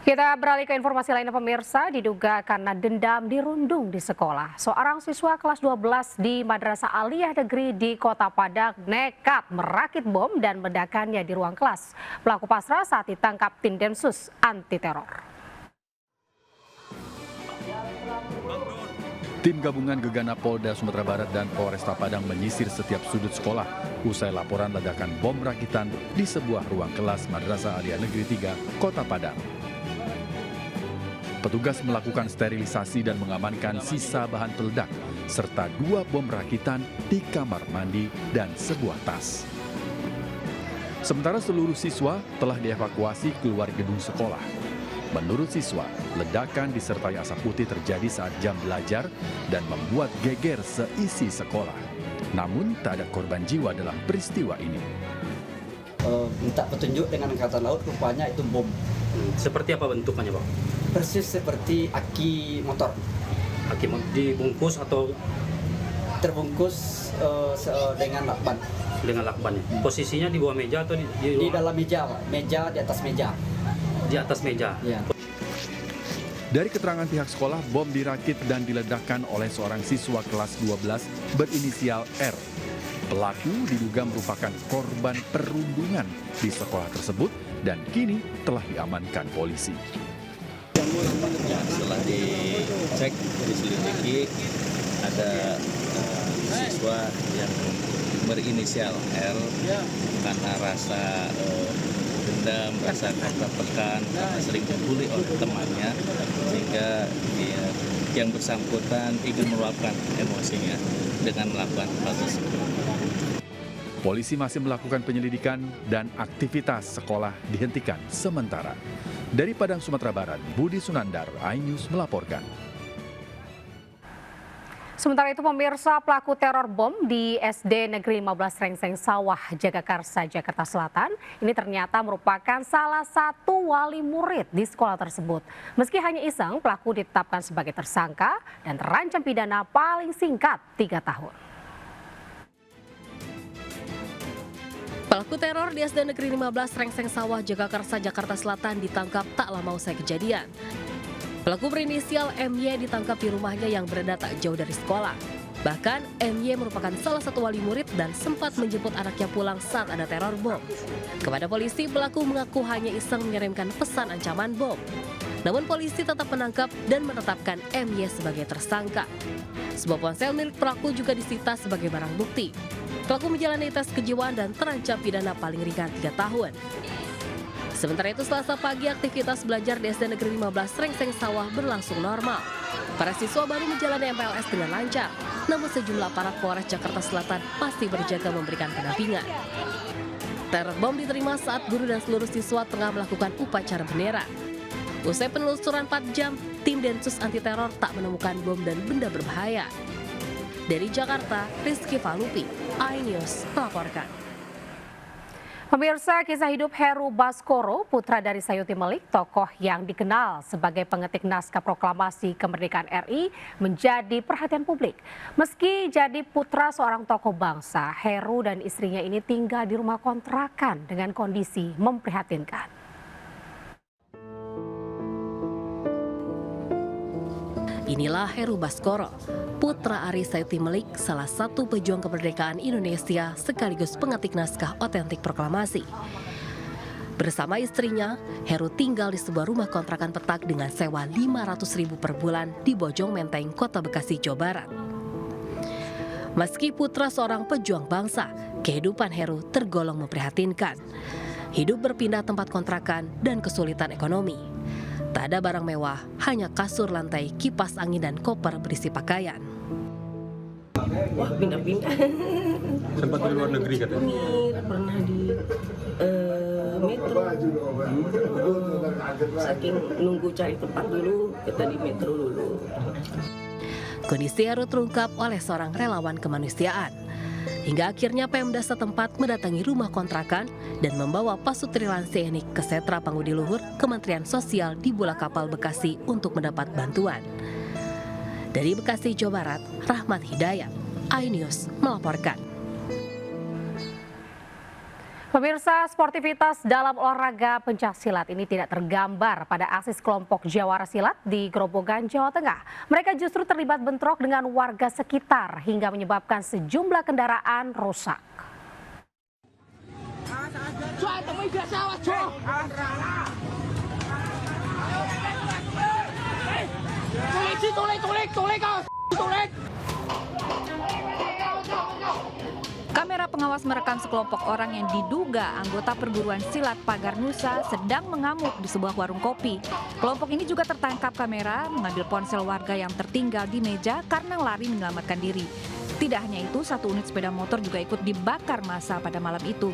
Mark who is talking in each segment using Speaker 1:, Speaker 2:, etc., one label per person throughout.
Speaker 1: Kita beralih ke informasi lainnya pemirsa, diduga karena dendam dirundung di sekolah. Seorang siswa kelas 12 di Madrasah Aliyah Negeri di Kota Padang nekat merakit bom dan meledakannya di ruang kelas. Pelaku pasrah saat ditangkap tim Densus anti teror.
Speaker 2: Tim gabungan Gegana Polda Sumatera Barat dan Polresta Padang menyisir setiap sudut sekolah usai laporan ledakan bom rakitan di sebuah ruang kelas Madrasah Aliyah Negeri 3, Kota Padang. Petugas melakukan sterilisasi dan mengamankan sisa bahan peledak serta 2 bom rakitan di kamar mandi dan sebuah tas. Sementara seluruh siswa telah dievakuasi keluar gedung sekolah. Menurut siswa, ledakan disertai asap putih terjadi saat jam belajar dan membuat geger seisi sekolah. Namun tak ada korban jiwa dalam peristiwa ini.
Speaker 3: Minta petunjuk dengan Angkatan Laut, rupanya itu bom.
Speaker 4: Seperti apa bentukannya, Pak?
Speaker 3: Persis seperti aki motor.
Speaker 4: Aki dibungkus atau
Speaker 3: Terbungkus dengan lakban.
Speaker 4: dengan lakbannya? Posisinya di bawah meja atau
Speaker 3: Di dalam meja, Pak. Meja di atas meja.
Speaker 4: Di atas meja?
Speaker 3: Ya.
Speaker 2: Dari keterangan pihak sekolah, bom dirakit dan diledakkan oleh seorang siswa kelas 12 berinisial R. Pelaku diduga merupakan korban perundungan di sekolah tersebut dan kini telah diamankan polisi.
Speaker 5: Setelah dicek, diselidiki, ada siswa yang berinisial L karena rasa dendam, rasa tertekan, karena sering dibully oleh temannya, sehingga yang bersangkutan ingin meluapkan emosinya dengan melakukan hal tersebut.
Speaker 2: Polisi masih melakukan penyelidikan dan aktivitas sekolah dihentikan sementara. Dari Padang, Sumatera Barat, Budi Sunandar, iNews melaporkan.
Speaker 1: Sementara itu pemirsa, pelaku teror bom di SD Negeri 15 Rengseng Sawah, Jagakarsa, Jakarta Selatan ini ternyata merupakan salah satu wali murid di sekolah tersebut. Meski hanya iseng, pelaku ditetapkan sebagai tersangka dan terancam pidana paling singkat 3 tahun.
Speaker 6: Pelaku teror di SD Negeri 15 Rengseng Sawah, Jagakarsa, Jakarta Selatan ditangkap tak lama usai kejadian. Pelaku berinisial MY ditangkap di rumahnya yang berada tak jauh dari sekolah. Bahkan MY merupakan salah satu wali murid dan sempat menjemput anaknya pulang saat ada teror bom. Kepada polisi, pelaku mengaku hanya iseng mengirimkan pesan ancaman bom. Namun polisi tetap menangkap dan menetapkan MY sebagai tersangka. Sebuah ponsel milik pelaku juga disita sebagai barang bukti. Pelaku menjalani tes kejiwaan dan terancam pidana paling ringan 3 tahun. Sementara itu, Selasa pagi aktivitas belajar di SD Negeri 15 Rengseng Sawah berlangsung normal. Para siswa baru menjalani MPLS dengan lancar, namun sejumlah aparat Polres Jakarta Selatan masih berjaga memberikan pendampingan. Teror bom diterima saat guru dan seluruh siswa tengah melakukan upacara bendera. Usai penelusuran 4 jam, tim Densus anti teror tak menemukan bom dan benda berbahaya. Dari Jakarta, Rizky Falupi, iNews melaporkan.
Speaker 1: Pemirsa, kisah hidup Heru Baskoro, putra dari Sayuti Melik, tokoh yang dikenal sebagai pengetik naskah proklamasi kemerdekaan RI, menjadi perhatian publik. Meski jadi putra seorang tokoh bangsa, Heru dan istrinya ini tinggal di rumah kontrakan dengan kondisi memprihatinkan.
Speaker 6: Inilah Heru Baskoro, putra Ari Sayuti Melik, salah satu pejuang kemerdekaan Indonesia sekaligus pengetik naskah otentik proklamasi. Bersama istrinya, Heru tinggal di sebuah rumah kontrakan petak dengan sewa Rp500.000 per bulan di Bojong Menteng, Kota Bekasi, Jawa Barat. Meski putra seorang pejuang bangsa, kehidupan Heru tergolong memprihatinkan. Hidup berpindah tempat kontrakan dan kesulitan ekonomi. Tak ada barang mewah, hanya kasur, lantai, kipas angin, dan koper berisi pakaian.
Speaker 7: Wah, pindah-pindah.
Speaker 8: Sempat di luar negeri katanya?
Speaker 7: Pernah di metro. Saking nunggu cari tempat dulu, kita di metro dulu.
Speaker 6: Kondisi Heru terungkap oleh seorang relawan kemanusiaan. Hingga akhirnya Pemda setempat mendatangi rumah kontrakan dan membawa pasutri Lansenik ke Setra Pangudi Luhur Kementerian Sosial di Bulak Kapal Bekasi untuk mendapat bantuan. Dari Bekasi, Jawa Barat, Rahmat Hidayat, iNews melaporkan.
Speaker 1: Pemirsa, sportivitas dalam olahraga pencaksilat ini tidak tergambar pada aksi kelompok jawara silat di Grobogan, Jawa Tengah. Mereka justru terlibat bentrok dengan warga sekitar hingga menyebabkan sejumlah kendaraan rusak.
Speaker 9: Kamera pengawas merekam sekelompok orang yang diduga anggota perguruan silat Pagar Nusa sedang mengamuk di sebuah warung kopi. Kelompok ini juga tertangkap kamera mengambil ponsel warga yang tertinggal di meja karena lari menyelamatkan diri. Tidak hanya itu, satu unit sepeda motor juga ikut dibakar massa pada malam itu.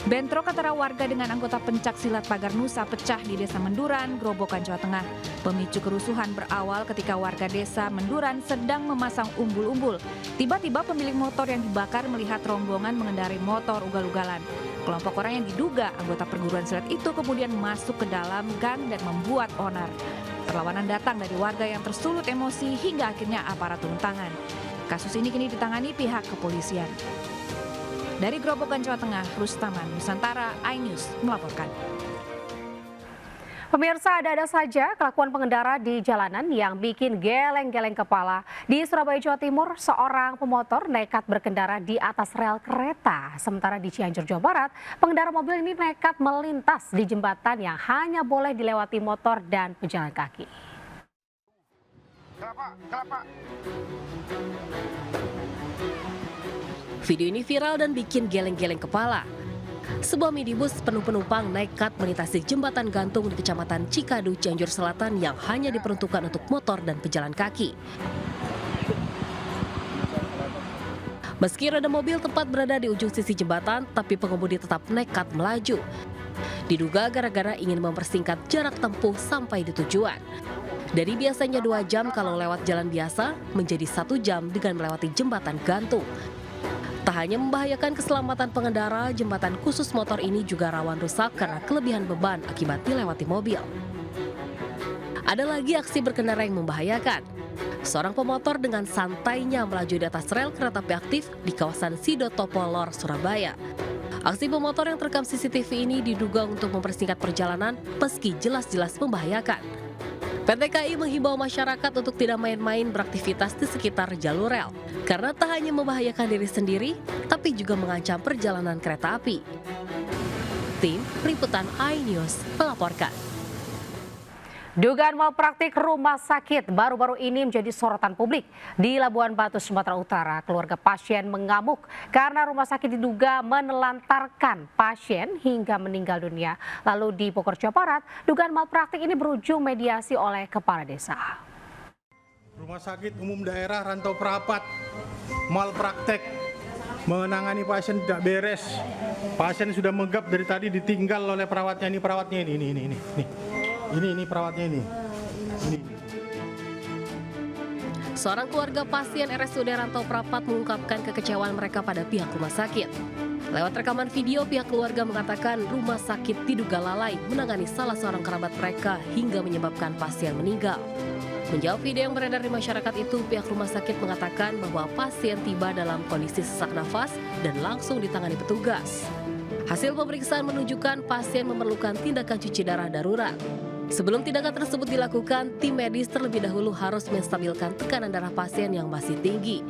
Speaker 9: Bentrok antara warga dengan anggota pencak silat Pagar Nusa pecah di Desa Menduran, Grobogan, Jawa Tengah. Pemicu kerusuhan berawal ketika warga Desa Menduran sedang memasang umbul-umbul. Tiba-tiba pemilik motor yang dibakar melihat rombongan mengendarai motor ugal-ugalan. Kelompok orang yang diduga anggota perguruan silat itu kemudian masuk ke dalam gang dan membuat onar. Perlawanan datang dari warga yang tersulut emosi hingga akhirnya aparat turun tangan. Kasus ini kini ditangani pihak kepolisian. Dari Grobogan, Jawa Tengah, Rustaman, Nusantara, iNews melaporkan.
Speaker 1: Pemirsa, ada saja kelakuan pengendara di jalanan yang bikin geleng-geleng kepala. Di Surabaya, Jawa Timur, seorang pemotor nekat berkendara di atas rel kereta. Sementara di Cianjur, Jawa Barat, pengendara mobil ini nekat melintas di jembatan yang hanya boleh dilewati motor dan pejalan kaki.
Speaker 6: Video ini viral dan bikin geleng-geleng kepala. Sebuah minibus penuh penumpang nekat melintasi jembatan gantung di Kecamatan Cikadu, Cianjur Selatan yang hanya diperuntukkan untuk motor dan pejalan kaki. Meski roda mobil tepat berada di ujung sisi jembatan, tapi pengemudi tetap nekat melaju. Diduga gara-gara ingin mempersingkat jarak tempuh sampai di tujuan. Dari biasanya 2 jam kalau lewat jalan biasa, menjadi 1 jam dengan melewati jembatan gantung. Tak hanya membahayakan keselamatan pengendara, jembatan khusus motor ini juga rawan rusak karena kelebihan beban akibat dilewati mobil. Ada lagi aksi berkendara yang membahayakan. Seorang pemotor dengan santainya melaju di atas rel kereta api aktif di kawasan Sidotopo Lor, Surabaya. Aksi pemotor yang terekam CCTV ini diduga untuk mempersingkat perjalanan meski jelas-jelas membahayakan. PT KAI menghimbau masyarakat untuk tidak main-main beraktivitas di sekitar jalur rel, karena tak hanya membahayakan diri sendiri, tapi juga mengancam perjalanan kereta api. Tim Liputan iNews melaporkan.
Speaker 1: Dugaan malpraktik rumah sakit baru-baru ini menjadi sorotan publik. Di Labuan Batu, Sumatera Utara, keluarga pasien mengamuk karena rumah sakit diduga menelantarkan pasien hingga meninggal dunia. Lalu di Bogor, Jawa Barat, dugaan malpraktik ini berujung mediasi oleh kepala desa.
Speaker 10: Rumah Sakit Umum Daerah Rantau Prapat malpraktek, menangani pasien tidak beres. Pasien sudah menggap dari tadi, ditinggal oleh perawatnya. Ini perawatnya ini perawatnya ini.
Speaker 6: Seorang keluarga pasien RSUD Rantau Prapat mengungkapkan kekecewaan mereka pada pihak rumah sakit. Lewat rekaman video, pihak keluarga mengatakan rumah sakit diduga lalai menangani salah seorang kerabat mereka hingga menyebabkan pasien meninggal. Menjawab video yang beredar di masyarakat itu, pihak rumah sakit mengatakan bahwa pasien tiba dalam kondisi sesak nafas dan langsung ditangani petugas. Hasil pemeriksaan menunjukkan pasien memerlukan tindakan cuci darah darurat. Sebelum tindakan tersebut dilakukan, tim medis terlebih dahulu harus menstabilkan tekanan darah pasien yang masih tinggi.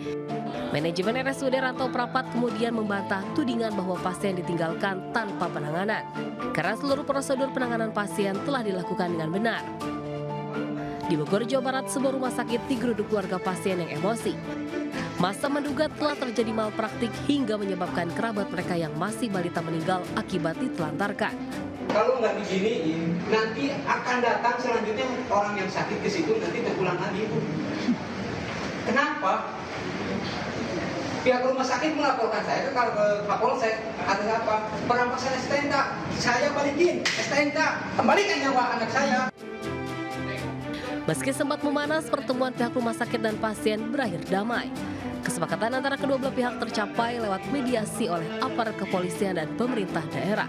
Speaker 6: Manajemen RSUD Rantau Prapat kemudian membantah tudingan bahwa pasien ditinggalkan tanpa penanganan, karena seluruh prosedur penanganan pasien telah dilakukan dengan benar. Di Bogor, Jawa Barat, sebuah rumah sakit digeruduk keluarga pasien yang emosi. Masa menduga telah terjadi malpraktik hingga menyebabkan kerabat mereka yang masih balita meninggal akibat ditelantarkan.
Speaker 11: Kalau nggak diginiin, nanti akan datang selanjutnya orang yang sakit ke situ nanti terulang lagi. Kenapa? Pihak rumah sakit melaporkan saya ke Kapolsek atas apa? Perampasan STNK. Saya balikin STNK, kembalikan nyawa anak saya.
Speaker 6: Meski sempat memanas, pertemuan pihak rumah sakit dan pasien berakhir damai. Kesepakatan antara kedua belah pihak tercapai lewat mediasi oleh aparat kepolisian dan pemerintah daerah.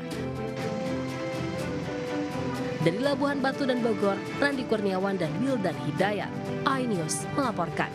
Speaker 6: Dari Labuhan Batu dan Bogor, Randi Kurniawan dan Wildan Hidayat, iNews melaporkan.